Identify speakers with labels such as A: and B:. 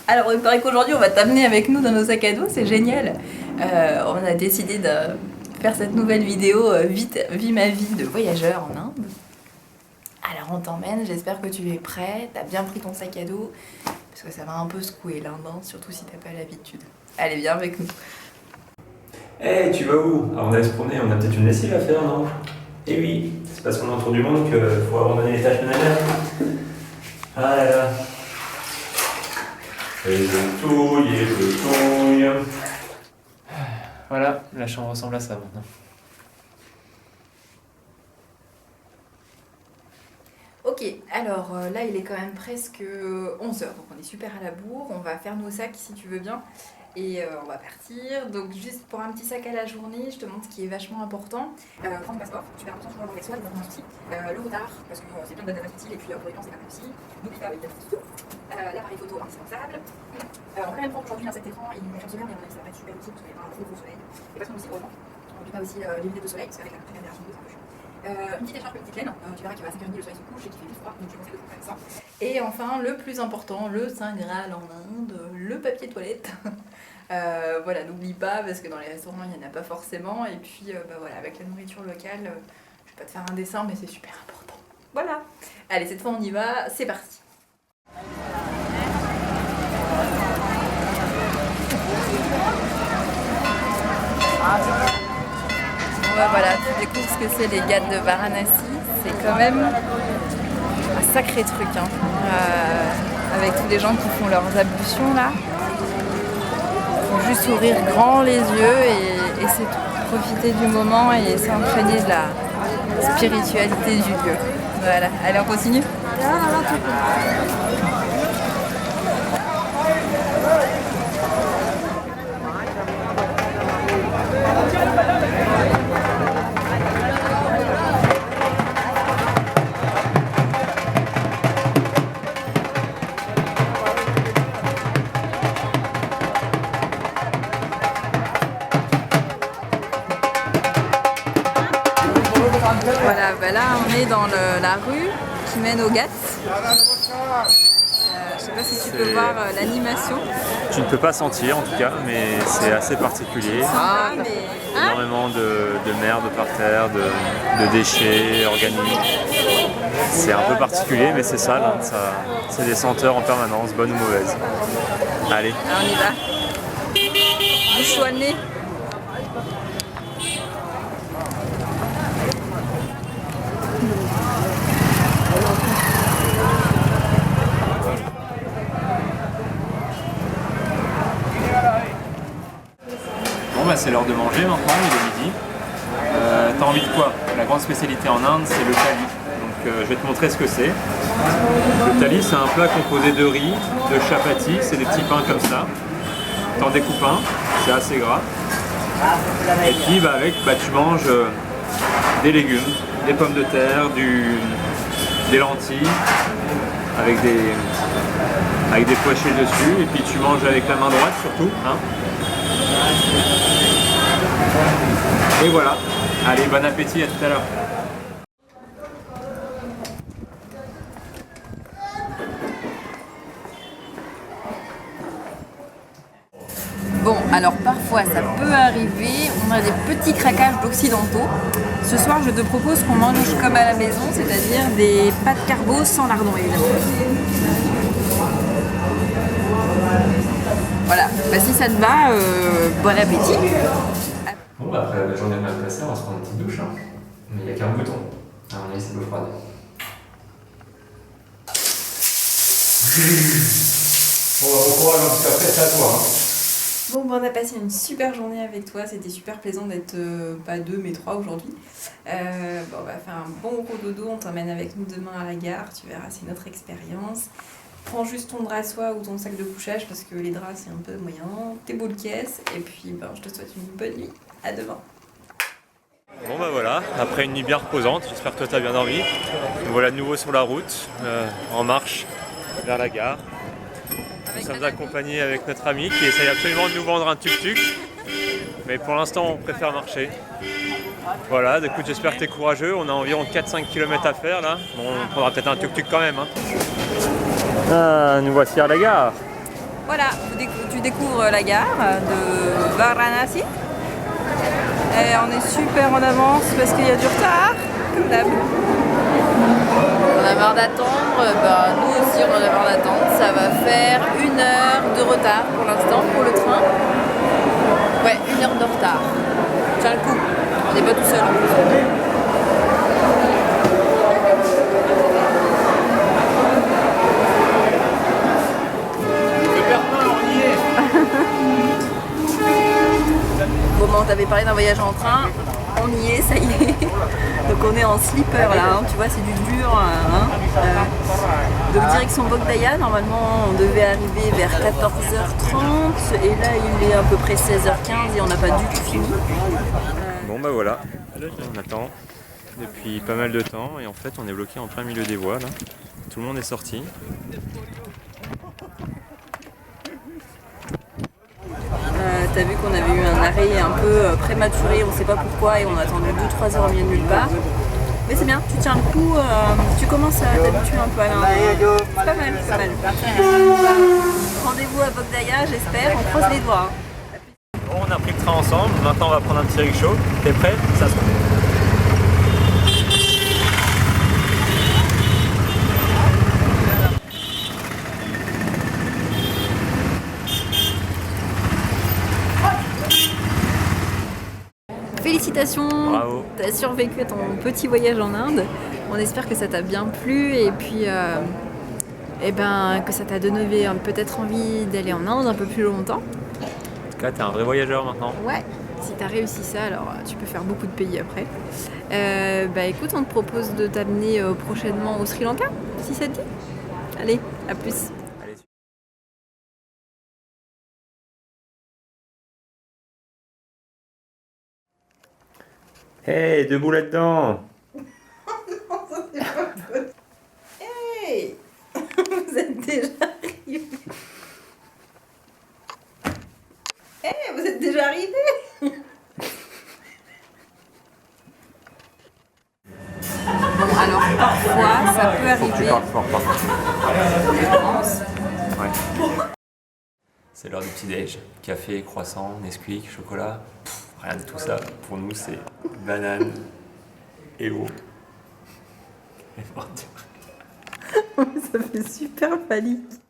A: Alors il paraît qu'aujourd'hui on va t'amener avec nous dans nos sacs à dos, c'est génial. On a décidé de faire cette nouvelle vidéo Vite, vis ma vie de voyageur en Inde. Alors on t'emmène, j'espère que tu es prêt, t'as bien pris ton sac à dos, parce que ça va un peu secouer l'Inde, hein, surtout si t'as pas l'habitude. Allez, viens avec nous.
B: Hey, tu vas où? Avant d'aller se promener, on a peut-être une lessive à faire, non? Eh oui, c'est parce qu'on est autour du monde qu'il faut abandonner les tâches ménagères. Ah là là. Et je touille. Voilà, la chambre ressemble à ça maintenant.
A: Ok, alors là il est quand même presque 11h, donc on est super à la bourre, on va faire nos sacs si tu veux bien, et on va partir. Donc juste pour un petit sac à la journée, je te montre ce qui est vachement important. Prendre le passeport, super important pour avoir soi, les documents aussi. Le retard, parce que c'est bien de date utile, et puis pour les plans c'est pas mal aussi. N'oublie pas avec l'appareil photo indispensable. En plein même temps aujourd'hui, cet écran il est secondaire, mais ça va être super utile parce qu'il y a un gros soleil. Et parce qu'on aussi, heureusement, on n'oublie pas aussi les lunettes de soleil, parce qu'avec la préparation c'est un peu chiant. Une petite écharpe, une petite laine, tu verras qu'il va à 5h30 le soleil se couche et qu'il fait plus froid, donc je conseille de faire ça. Et enfin, le plus important, le Saint Graal en Inde, le papier toilette. Voilà, n'oublie pas, parce que dans les restaurants, il n'y en a pas forcément. Et puis, voilà, avec la nourriture locale, je vais pas te faire un dessin, mais c'est super important. Voilà. Allez, cette fois, on y va, c'est parti. Voilà, tu découvres ce que c'est les gâtes de Varanasi. C'est quand même un sacré truc, hein. Avec tous les gens qui font leurs ablutions là. Faut juste ouvrir grand les yeux et c'est tout. Profiter du moment et s'imprégner de la spiritualité du lieu. Voilà, allez on continue. Voilà, là on est dans la rue qui mène aux Ghats. Je sais pas si tu peux voir l'animation.
B: Tu ne peux pas sentir en tout cas, mais c'est assez particulier. Énormément de merde par terre, de déchets organiques. C'est un peu particulier, mais c'est sale, hein, c'est des senteurs en permanence, bonnes ou mauvaises. Allez.
A: Alors on y va. Bouche-toi le nez.
B: Bon bah c'est l'heure de manger maintenant, il est midi. T'as envie de quoi? La grande spécialité en Inde c'est le thali. Donc je vais te montrer ce que c'est. Le thali c'est un plat composé de riz, de chapati, c'est des petits pains comme ça. T'en découpes un, c'est assez gras. Et puis avec tu manges des légumes, des pommes de terre, des lentilles, avec des pois chiches dessus. Et puis tu manges avec la main droite surtout. Hein. Et voilà. Allez, bon appétit, à tout à l'heure.
A: Bon, alors parfois ça peut arriver, on a des petits craquages d'occidentaux. Ce soir, je te propose qu'on mange comme à la maison, c'est-à-dire des pâtes carbo sans lardon évidemment. Voilà, bah, si ça te va, bon appétit.
B: Bon, bah, après la journée mal passée, on va se prendre une petite douche. Hein. Mais il n'y a qu'un bouton. À mon avis, c'est l'eau froide. Bon, bon courage, parce qu'après, c'est à toi. Hein.
A: Bon, on a passé une super journée avec toi, c'était super plaisant d'être pas deux mais trois aujourd'hui. Bon, on va faire un bon gros dodo, on t'emmène avec nous demain à la gare, tu verras, c'est notre expérience. Prends juste ton drap à soie ou ton sac de couchage parce que les draps c'est un peu moyen, tes boules caisses et puis je te souhaite une bonne nuit, à demain.
B: Bon bah voilà, après une nuit bien reposante, j'espère que toi t'as bien dormi. Nous voilà de nouveau sur la route, en marche vers la gare. Nous sommes accompagnés avec notre ami qui essaye absolument de nous vendre un tuk-tuk. Mais pour l'instant on préfère marcher. Voilà, écoute, j'espère que tu es courageux, on a environ 4-5 km à faire là. Bon, on prendra peut-être un tuk-tuk quand même. Hein. Ah, nous voici à la gare.
A: Voilà, tu découvres la gare de Varanasi. Et on est super en avance parce qu'il y a du retard, comme d'hab. On a marre d'attendre, nous aussi on en a marre d'attendre. Ça va faire 1 heure de retard pour l'instant pour le train. Ouais, 1 heure de retard. Tiens le coup, on n'est pas tout seul en plus. Bon, on t'avait parlé d'un voyage en train, on y est, ça y est. Donc on est en slipper là, hein. Tu vois, c'est du dur. Hein. Donc direction Bodh Gaya, normalement on devait arriver vers 14h30 et là il est à peu près 16h15 et on n'a pas du tout fini.
B: Bon bah voilà, on attend depuis pas mal de temps et en fait on est bloqué en plein milieu des voies là. Tout le monde est sorti.
A: T'as vu qu'on avait eu un arrêt un peu prématuré, on sait pas pourquoi, et on a attendu 2-3 heures au milieu de nulle part. Mais c'est bien, tu tiens le coup, tu commences à t'habituer un peu à l'un. C'est pas mal, c'est pas mal. Rendez-vous à Bodh Gaya, j'espère, on croise les doigts.
B: Bon, on a pris le train ensemble, maintenant on va prendre un petit rickshaw. T'es prêt? Ça se
A: Félicitations,
B: Bravo.
A: tu as survécu à ton petit voyage en Inde. On espère que ça t'a bien plu et puis que ça t'a donné peut-être envie d'aller en Inde un peu plus longtemps.
B: En tout cas, t'es un vrai voyageur maintenant.
A: Ouais, si t'as réussi ça, alors tu peux faire beaucoup de pays après. Écoute, on te propose de t'amener prochainement au Sri Lanka, si ça te dit. Allez, à plus.
B: Allez. Hey, debout là-dedans!
A: Hey, vous êtes déjà arrivés. Hey, vous êtes déjà arrivés. Bon, alors parfois ça peut arriver.
B: Ouais. C'est l'heure du petit-déj. Café, croissant, Nesquik, chocolat. Rien de tout ça. Pour nous, c'est banane et eau. Et bordure.
A: Ça fait super panique.